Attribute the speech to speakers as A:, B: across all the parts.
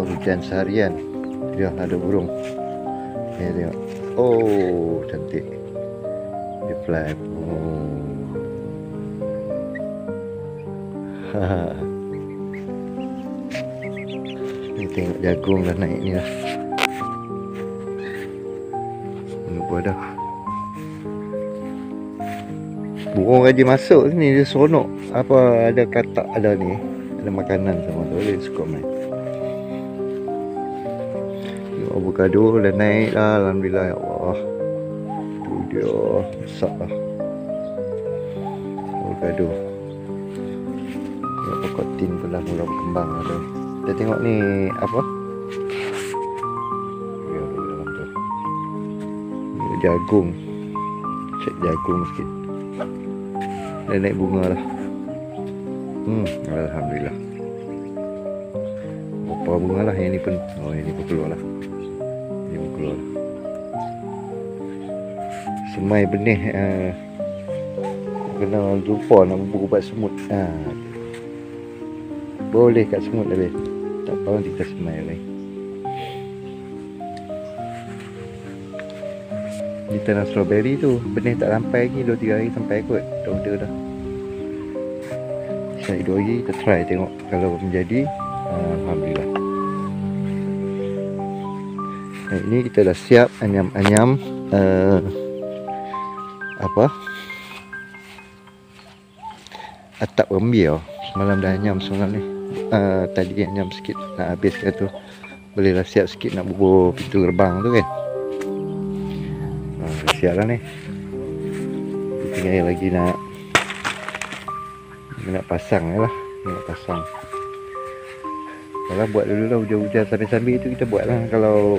A: hujan seharian. Dia ada burung. Ni tengok. Oh, cantik. Dia fly. Oh. Ni tengok jagung dah naik ni lah. Lupa dah. Burung raja masuk sini, dia seronok. Apa ada katak, ada ni, ada makanan semua tu, dia suka main. Tengok avocado dah naik lah, alhamdulillah, ya Allah. Tu dia, besar lah avocado. Tengok pokok tin pun dah mula berkembang lah tu. Kita tengok ni apa, ni jagung. Cek jagung sikit. Dah naik bunga lah. Alhamdulillah. Berapa bunga lah yang ni pun. Oh, yang ni pun keluar lah. Ini pun keluar lah. Semai benih. Kena lupa nak ubat semut. Boleh kat semut lebih. Tak apa, nanti kita semai lagi. Ni tanam strawberry tu, benih tak sampai lagi, 2-3 hari sampai kot. Dah udah dah. Saya 2 hari kita try tengok kalau menjadi. Alhamdulillah. Nah, ini kita dah siap anyam-anyam atap rembia. Semalam dah anyam semalam ni. Tadi anyam sikit nak habis ke tu. Boleh dah siap sikit nak bubur pintu gerbang tu kan. Siap lah ni. Tinggal lagi nak pasang lah. Nak pasang. Kalau buat dulu lah hujan-hujan sambil-sambil tu kita buat lah. Kalau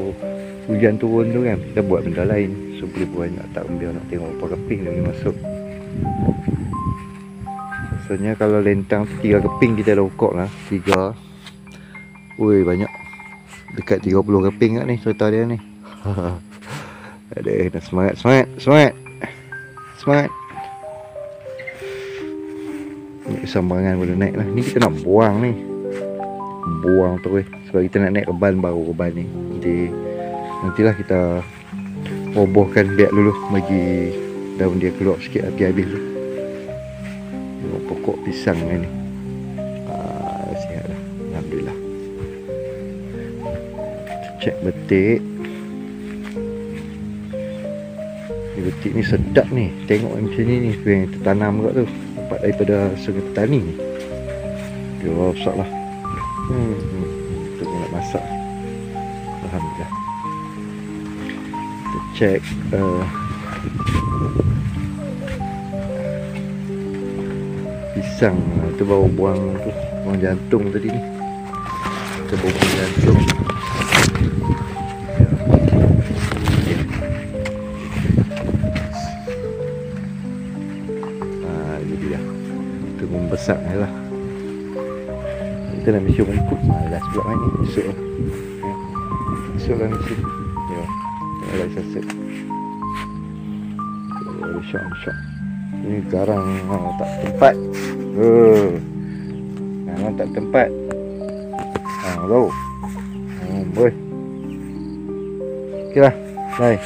A: hujan turun tu kan, kita buat benda lain. So boleh buat nak tak ambil, nak tengok apa keping dia boleh masuk. Maksudnya kalau lentang tu 3 keping kita dah ukur lah. 3. Ui, banyak. Dekat 30 keping kat ni serta dia ni. Aduh, dah semangat. Ni sambangan boleh naik lah. Ni kita nak buang ni. Buang terus. Sebab kita nak naik reban baru reban ni. Jadi nantilah kita robohkan biak dulu. Bagi daun dia keluar sikit habis tu. Tengok pokok pisang ni. Sihat lah. Alhamdulillah. Kita cek betik. Betik ni sedap ni. Tengok macam ni tu yang tertanam kat tu. Dapat daripada sungai petani ni. Dia besar lah. Untuk nak masak. Alhamdulillah. Kita cek pisang tu baru buang tu. Buang jantung tadi ni. Kita buang jantung. Besar lah. Kita nak misi rumput. Malas pula main ni. Esok lah misi. Ya. Tengok lagi saset. Syok. Ini garang tak tempat. Garang tak tempat. Tahu. Boleh. Okey lah. Bye.